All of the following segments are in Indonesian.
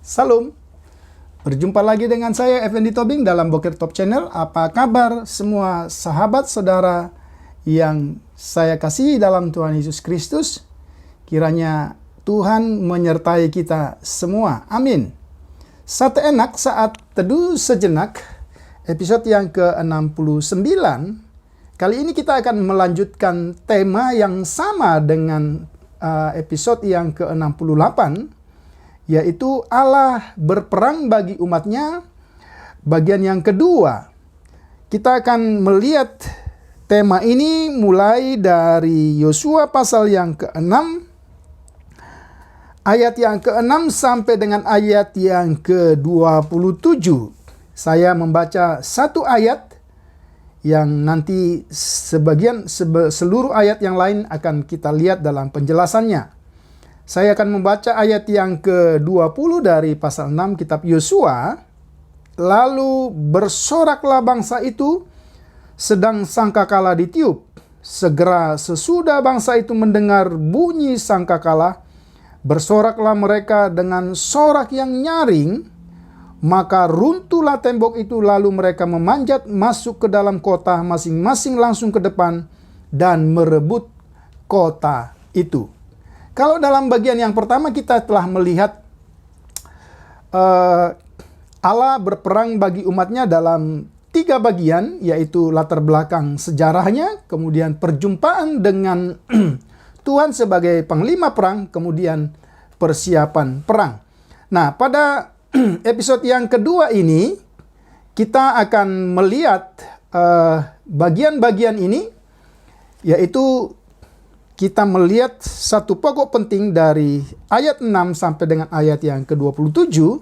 Salam, berjumpa lagi dengan saya Effendi Tobing dalam Boker Top Channel. Apa kabar semua sahabat saudara yang saya kasihi dalam Tuhan Yesus Kristus? Kiranya Tuhan menyertai kita semua. Amin. Satu enak saat teduh sejenak, episode yang ke-69. Kali ini kita akan melanjutkan tema yang sama dengan episode yang ke-68, yaitu Allah berperang bagi umatnya, bagian yang kedua. Kita akan melihat tema ini mulai dari Yosua pasal yang ke-6, ayat yang ke-6 sampai dengan ayat yang ke-27. Saya membaca satu ayat yang nanti seluruh ayat yang lain akan kita lihat dalam penjelasannya. Saya akan membaca ayat yang ke-20 dari pasal 6 kitab Yosua. Lalu bersoraklah bangsa itu, sedang sangkakala ditiup. Segera sesudah bangsa itu mendengar bunyi sangkakala, bersoraklah mereka dengan sorak yang nyaring, maka runtuhlah tembok itu, lalu mereka memanjat masuk ke dalam kota, masing-masing langsung ke depan, dan merebut kota itu. Kalau dalam bagian yang pertama kita telah melihat Allah berperang bagi umatnya dalam 3 bagian, yaitu latar belakang sejarahnya, kemudian perjumpaan dengan Tuhan sebagai panglima perang, kemudian persiapan perang. Nah, pada episode yang kedua ini kita akan melihat bagian-bagian ini, yaitu kita melihat satu pokok penting dari ayat 6 sampai dengan ayat yang ke-27,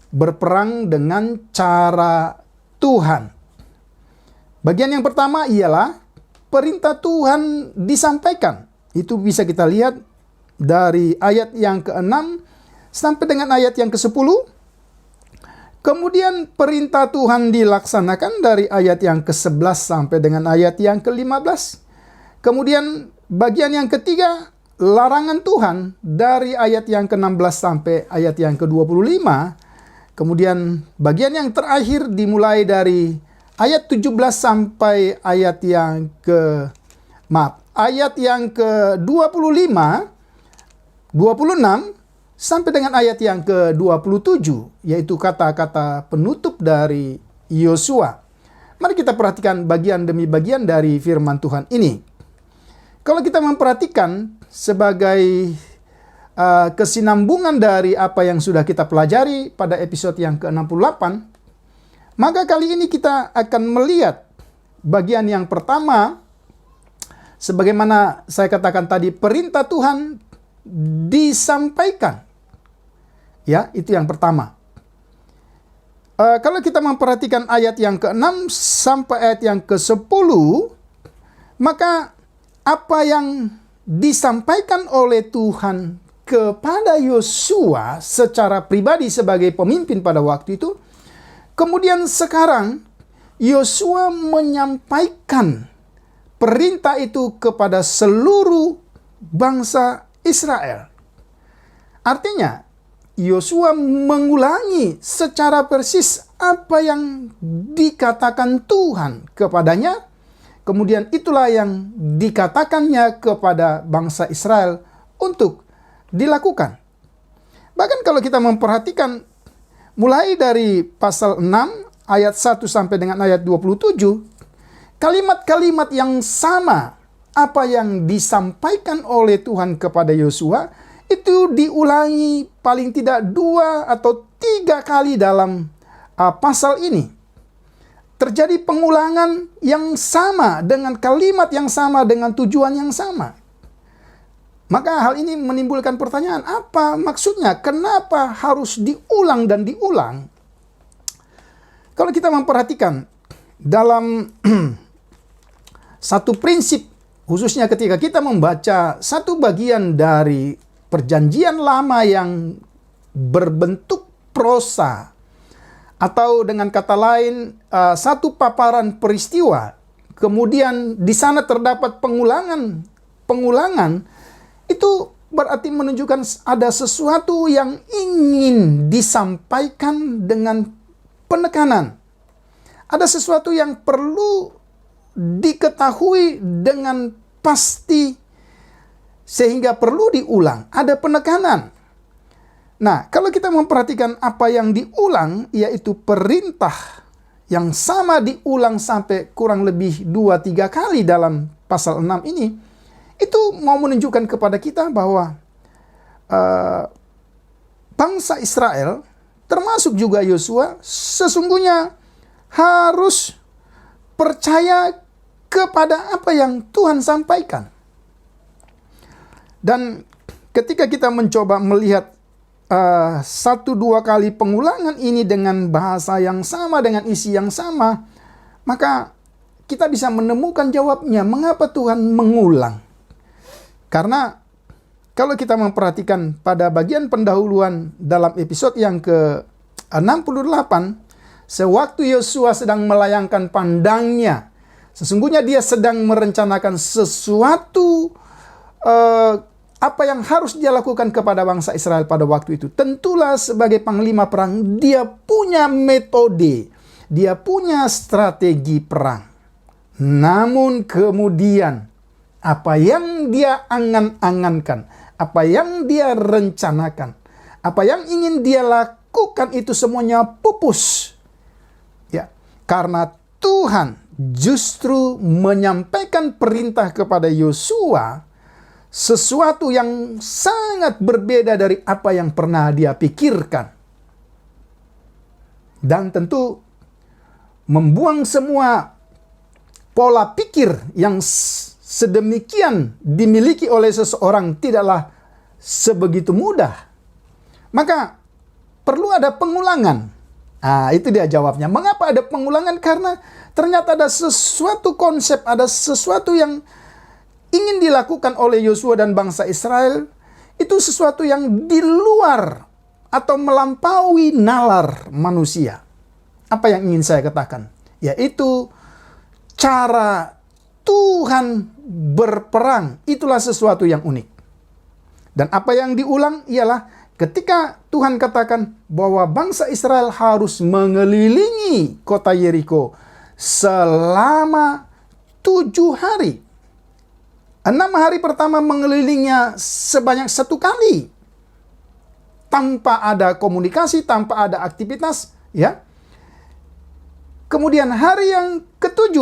berperang dengan cara Tuhan. Bagian yang pertama ialah perintah Tuhan disampaikan. Itu bisa kita lihat dari ayat yang ke-6 sampai dengan ayat yang ke-10. Kemudian perintah Tuhan dilaksanakan dari ayat yang ke-11 sampai dengan ayat yang ke-15. Kemudian bagian yang ketiga, larangan Tuhan dari ayat yang ke-16 sampai ayat yang ke-25. Kemudian bagian yang terakhir dimulai dari ayat 17 sampai ayat yang ayat yang ke-25, 26 sampai dengan ayat yang ke-27, yaitu kata-kata penutup dari Yosua. Mari kita perhatikan bagian demi bagian dari firman Tuhan ini. Kalau kita memperhatikan sebagai kesinambungan dari apa yang sudah kita pelajari pada episode yang ke-68, maka kali ini kita akan melihat bagian yang pertama, sebagaimana saya katakan tadi, perintah Tuhan disampaikan. Ya, itu yang pertama. Kalau kita memperhatikan ayat yang ke-6 sampai ayat yang ke-10, maka apa yang disampaikan oleh Tuhan kepada Yosua secara pribadi sebagai pemimpin pada waktu itu, kemudian sekarang Yosua menyampaikan perintah itu kepada seluruh bangsa Israel. Artinya, Yosua mengulangi secara persis apa yang dikatakan Tuhan kepadanya. Kemudian itulah yang dikatakannya kepada bangsa Israel untuk dilakukan. Bahkan kalau kita memperhatikan mulai dari pasal 6 ayat 1 sampai dengan ayat 27, kalimat-kalimat yang sama apa yang disampaikan oleh Tuhan kepada Yosua itu diulangi paling tidak 2 atau 3 kali dalam pasal ini. Terjadi pengulangan yang sama dengan kalimat yang sama dengan tujuan yang sama. Maka hal ini menimbulkan pertanyaan, apa maksudnya? Kenapa harus diulang dan diulang? Kalau kita memperhatikan dalam satu prinsip, khususnya ketika kita membaca satu bagian dari Perjanjian Lama yang berbentuk prosa, atau dengan kata lain satu paparan peristiwa, kemudian di sana terdapat pengulangan, itu berarti menunjukkan ada sesuatu yang ingin disampaikan dengan penekanan. Ada sesuatu yang perlu diketahui dengan pasti sehingga perlu diulang. Ada penekanan. Nah, kalau kita memperhatikan apa yang diulang, yaitu perintah yang sama diulang sampai kurang lebih 2-3 kali dalam pasal 6 ini, itu mau menunjukkan kepada kita bahwa bangsa Israel, termasuk juga Yosua, sesungguhnya harus percaya kepada apa yang Tuhan sampaikan. Dan ketika kita mencoba melihat 1-2 kali pengulangan ini dengan bahasa yang sama, dengan isi yang sama, maka kita bisa menemukan jawabnya. Mengapa Tuhan mengulang? Karena kalau kita memperhatikan pada bagian pendahuluan dalam episode yang ke-68, sewaktu Yosua sedang melayangkan pandangnya, sesungguhnya dia sedang merencanakan sesuatu apa yang harus dia lakukan kepada bangsa Israel pada waktu itu. Tentulah sebagai panglima perang, dia punya metode, dia punya strategi perang. Namun kemudian, apa yang dia angan-angankan, apa yang dia rencanakan, apa yang ingin dia lakukan itu semuanya pupus. Ya, karena Tuhan justru menyampaikan perintah kepada Yosua sesuatu yang sangat berbeda dari apa yang pernah dia pikirkan. Dan tentu membuang semua pola pikir yang sedemikian dimiliki oleh seseorang tidaklah sebegitu mudah. Maka perlu ada pengulangan. Nah, itu dia jawabnya. Mengapa ada pengulangan? Karena ternyata ada sesuatu konsep, ada sesuatu yang ingin dilakukan oleh Yosua dan bangsa Israel, itu sesuatu yang di luar atau melampaui nalar manusia. Apa yang ingin saya katakan? Yaitu cara Tuhan berperang, itulah sesuatu yang unik. Dan apa yang diulang ialah ketika Tuhan katakan bahwa bangsa Israel harus mengelilingi kota Yeriko selama 7 hari. 6 hari pertama mengelilinginya sebanyak 1 kali. Tanpa ada komunikasi, tanpa ada aktivitas, ya. Kemudian hari yang ke-7,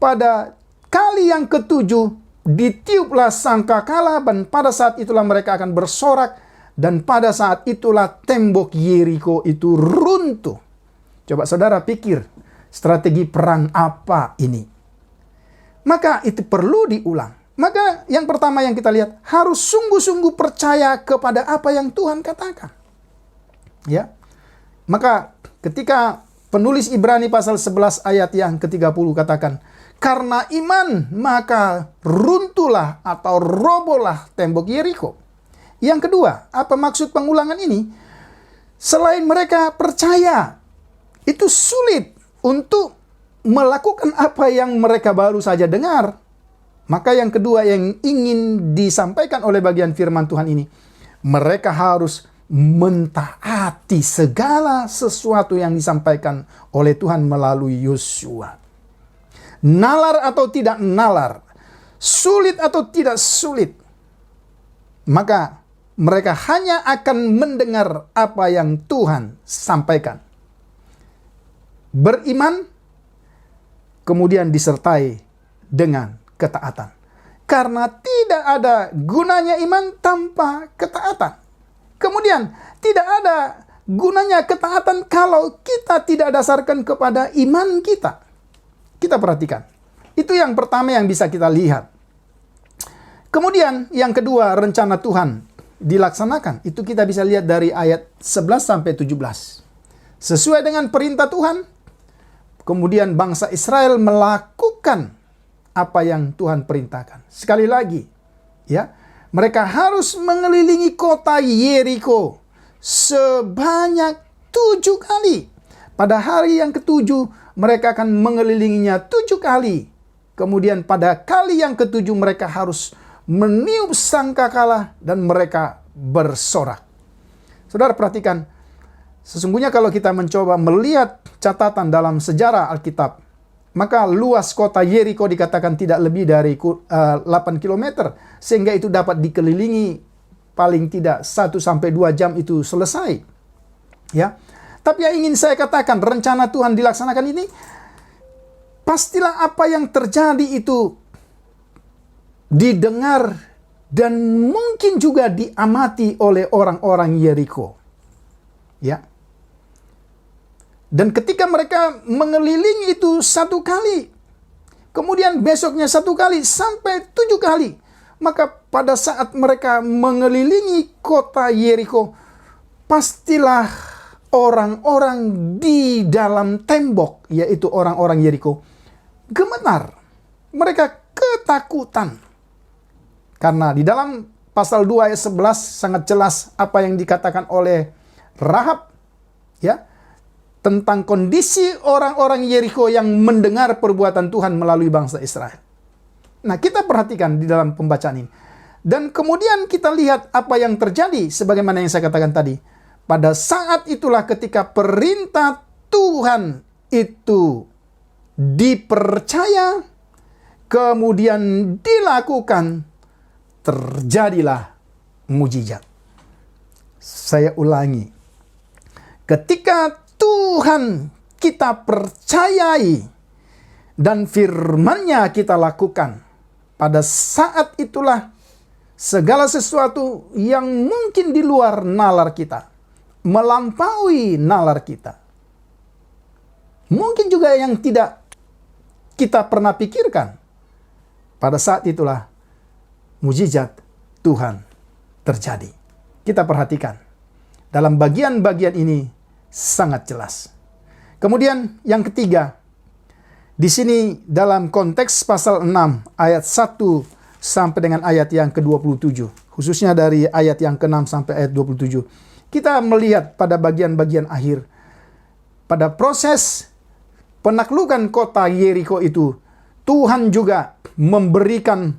pada kali yang ke-7, ditiuplah sangkakala, dan pada saat itulah mereka akan bersorak, dan pada saat itulah tembok Yeriko itu runtuh. Coba saudara pikir, strategi perang apa ini? Maka itu perlu diulang. Maka yang pertama yang kita lihat, harus sungguh-sungguh percaya kepada apa yang Tuhan katakan. Ya. Maka ketika penulis Ibrani pasal 11 ayat yang ke-30 katakan, karena iman maka runtuhlah atau robohlah tembok Yeriko. Yang kedua, apa maksud pengulangan ini? Selain mereka percaya, itu sulit untuk melakukan apa yang mereka baru saja dengar. Maka yang kedua yang ingin disampaikan oleh bagian firman Tuhan ini, mereka harus mentaati segala sesuatu yang disampaikan oleh Tuhan melalui Yosua. Nalar atau tidak nalar, sulit atau tidak sulit, maka mereka hanya akan mendengar apa yang Tuhan sampaikan. beriman, kemudian disertai dengan ketaatan. Karena tidak ada gunanya iman tanpa ketaatan. Kemudian tidak ada gunanya ketaatan kalau kita tidak dasarkan kepada iman kita. Kita perhatikan. Itu yang pertama yang bisa kita lihat. Kemudian yang kedua, rencana Tuhan dilaksanakan. Itu kita bisa lihat dari ayat 11 sampai 17. Sesuai dengan perintah Tuhan, kemudian bangsa Israel melakukan apa yang Tuhan perintahkan. Sekali lagi, ya, mereka harus mengelilingi kota Yeriko sebanyak 7 kali. Pada hari yang ketujuh, mereka akan mengelilinginya 7 kali. Kemudian pada kali yang ketujuh, mereka harus meniup sangkakala dan mereka bersorak. Saudara perhatikan, sesungguhnya kalau kita mencoba melihat catatan dalam sejarah Alkitab, maka luas kota Yeriko dikatakan tidak lebih dari 8 km. Sehingga itu dapat dikelilingi paling tidak 1 sampai 2 jam itu selesai. Ya. Tapi yang ingin saya katakan, rencana Tuhan dilaksanakan ini, pastilah apa yang terjadi itu didengar dan mungkin juga diamati oleh orang-orang Yeriko. Ya. Dan ketika mereka mengelilingi itu 1 kali, kemudian besoknya 1 kali, sampai 7 kali. Maka pada saat mereka mengelilingi kota Yeriko, pastilah orang-orang di dalam tembok, yaitu orang-orang Yeriko, gemetar. Mereka ketakutan. Karena di dalam pasal 2 ayat 11 sangat jelas apa yang dikatakan oleh Rahab, ya, tentang kondisi orang-orang Yeriko yang mendengar perbuatan Tuhan melalui bangsa Israel. Nah, kita perhatikan di dalam pembacaan ini. Dan kemudian kita lihat apa yang terjadi sebagaimana yang saya katakan tadi. Pada saat itulah ketika perintah Tuhan itu dipercaya, kemudian dilakukan, terjadilah mujizat. Saya ulangi. Ketika Tuhan kita percayai dan firman-Nya kita lakukan, pada saat itulah segala sesuatu yang mungkin di luar nalar kita, melampaui nalar kita, mungkin juga yang tidak kita pernah pikirkan, pada saat itulah mujizat Tuhan terjadi. Kita perhatikan dalam bagian-bagian ini sangat jelas. Kemudian yang ketiga, di sini dalam konteks pasal 6 ayat 1 sampai dengan ayat yang ke-27, khususnya dari ayat yang ke-6 sampai ayat 27, kita melihat pada bagian-bagian akhir, pada proses penaklukan kota Yeriko itu, Tuhan juga memberikan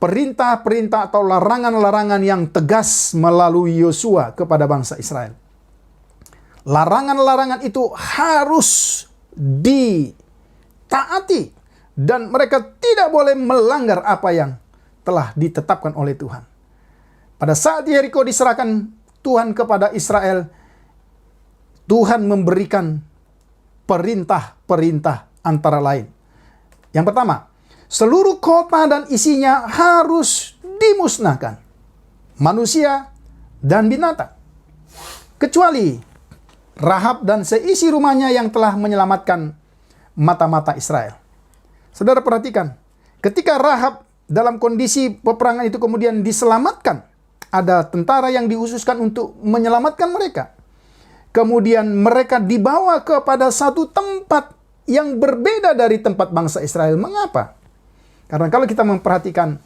perintah-perintah atau larangan-larangan yang tegas melalui Yosua kepada bangsa Israel. Larangan-larangan itu harus ditaati dan mereka tidak boleh melanggar apa yang telah ditetapkan oleh Tuhan. Pada saat Yeriko diserahkan Tuhan kepada Israel, Tuhan memberikan perintah-perintah antara lain. Yang pertama, seluruh kota dan isinya harus dimusnahkan, manusia dan binatang, kecuali Rahab dan seisi rumahnya yang telah menyelamatkan mata-mata Israel. Saudara perhatikan, ketika Rahab dalam kondisi peperangan itu kemudian diselamatkan, ada tentara yang dikhususkan untuk menyelamatkan mereka. Kemudian mereka dibawa kepada satu tempat yang berbeda dari tempat bangsa Israel. Mengapa? Karena kalau kita memperhatikan,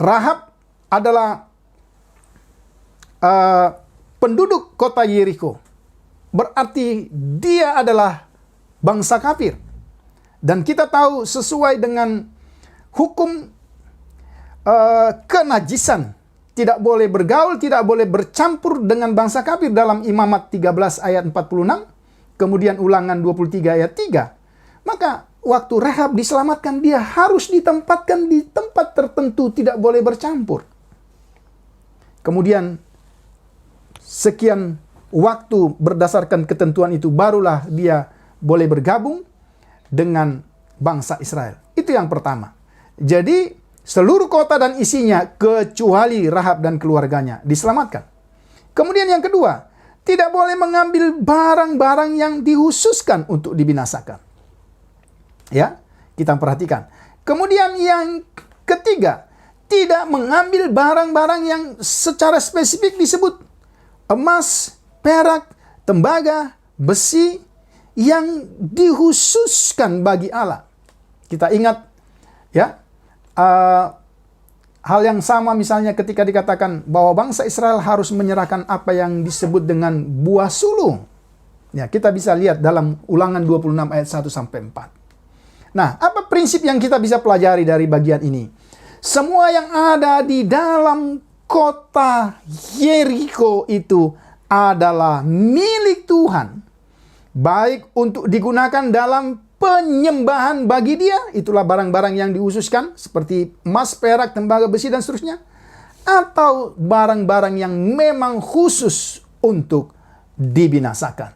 Rahab adalah penduduk kota Yeriko. Berarti dia adalah bangsa kafir. Dan kita tahu sesuai dengan hukum kenajisan, tidak boleh bergaul, tidak boleh bercampur dengan bangsa kafir dalam Imamat 13 ayat 46, kemudian Ulangan 23 ayat 3. Maka waktu Rahab diselamatkan, dia harus ditempatkan di tempat tertentu, tidak boleh bercampur. Kemudian sekian waktu berdasarkan ketentuan itu, barulah dia boleh bergabung dengan bangsa Israel. Itu yang pertama. Jadi seluruh kota dan isinya kecuali Rahab dan keluarganya diselamatkan. Kemudian yang kedua, tidak boleh mengambil barang-barang yang dikhususkan untuk dibinasakan. Ya, kita perhatikan. Kemudian yang ketiga, tidak mengambil barang-barang yang secara spesifik disebut emas, perak, tembaga, besi yang dikhususkan bagi Allah. Kita ingat ya, hal yang sama misalnya ketika dikatakan bahwa bangsa Israel harus menyerahkan apa yang disebut dengan buah sulung. Ya, kita bisa lihat dalam Ulangan 26 ayat 1 sampai 4. Nah, apa prinsip yang kita bisa pelajari dari bagian ini? Semua yang ada di dalam kota Yeriko itu adalah milik Tuhan. Baik untuk digunakan dalam penyembahan bagi Dia, itulah barang-barang yang dikhususkan seperti emas, perak, tembaga, besi dan seterusnya, atau barang-barang yang memang khusus untuk dibinasakan.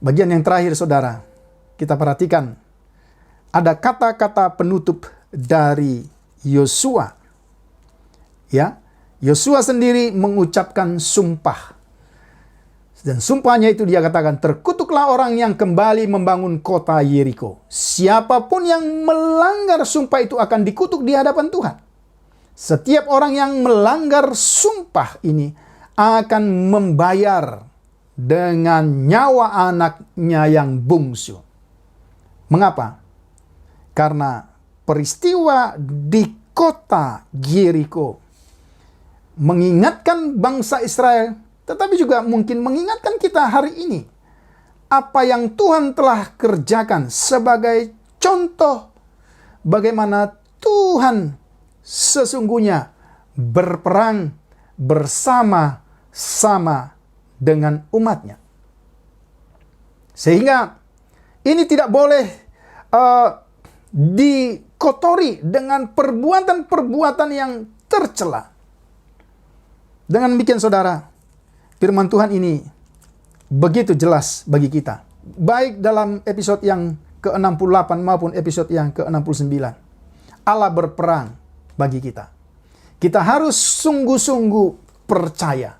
Bagian yang terakhir, saudara, kita perhatikan ada kata-kata penutup dari Yosua. Ya, Yosua sendiri mengucapkan sumpah. Dan sumpahnya itu dia katakan, terkutuklah orang yang kembali membangun kota Yeriko. Siapapun yang melanggar sumpah itu akan dikutuk di hadapan Tuhan. Setiap orang yang melanggar sumpah ini akan membayar dengan nyawa anaknya yang bungsu. Mengapa? Karena peristiwa di kota Yeriko mengingatkan bangsa Israel, tetapi juga mungkin mengingatkan kita hari ini apa yang Tuhan telah kerjakan sebagai contoh bagaimana Tuhan sesungguhnya berperang bersama-sama dengan umatnya. Sehingga ini tidak boleh dikotori dengan perbuatan-perbuatan yang tercela. Dengan demikian, saudara, firman Tuhan ini begitu jelas bagi kita. Baik dalam episode yang ke-68 maupun episode yang ke-69. Allah berperang bagi kita. Kita harus sungguh-sungguh percaya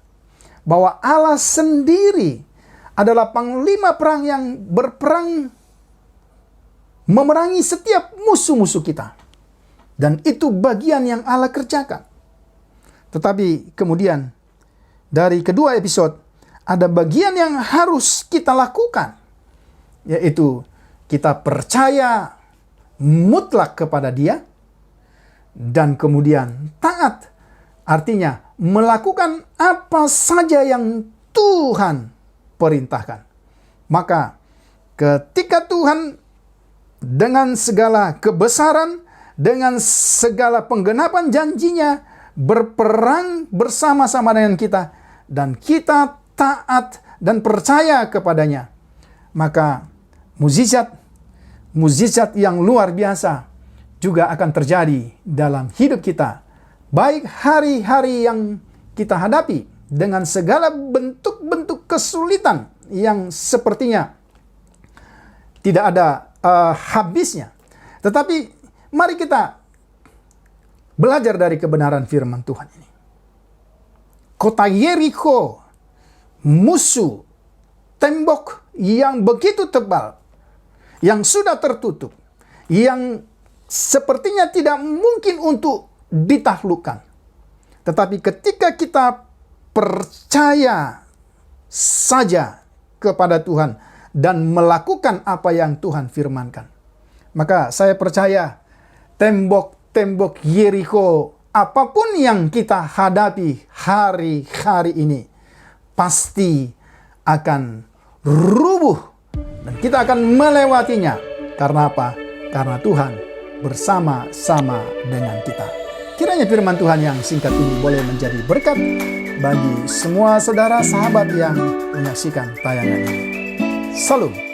bahwa Allah sendiri adalah panglima perang yang berperang memerangi setiap musuh-musuh kita. Dan itu bagian yang Allah kerjakan. Tetapi kemudian dari kedua episode ada bagian yang harus kita lakukan, yaitu kita percaya mutlak kepada Dia dan kemudian taat. Artinya melakukan apa saja yang Tuhan perintahkan. Maka ketika Tuhan dengan segala kebesaran, dengan segala penggenapan janjinya, berperang bersama-sama dengan kita, dan kita taat dan percaya kepadanya, maka mukjizat yang luar biasa juga akan terjadi dalam hidup kita. Baik hari-hari yang kita hadapi dengan segala bentuk-bentuk kesulitan yang sepertinya tidak ada habisnya. Tetapi mari kita belajar dari kebenaran firman Tuhan ini. Kota Yeriko, musuh, tembok yang begitu tebal, yang sudah tertutup, yang sepertinya tidak mungkin untuk ditaklukkan. Tetapi ketika kita percaya saja kepada Tuhan dan melakukan apa yang Tuhan firmankan, maka saya percaya tembok-tembok Yeriko, apapun yang kita hadapi hari-hari ini, pasti akan rubuh dan kita akan melewatinya. Karena apa? Karena Tuhan bersama-sama dengan kita. Kiranya firman Tuhan yang singkat ini boleh menjadi berkat bagi semua saudara sahabat yang menyaksikan tayangan ini. Salam.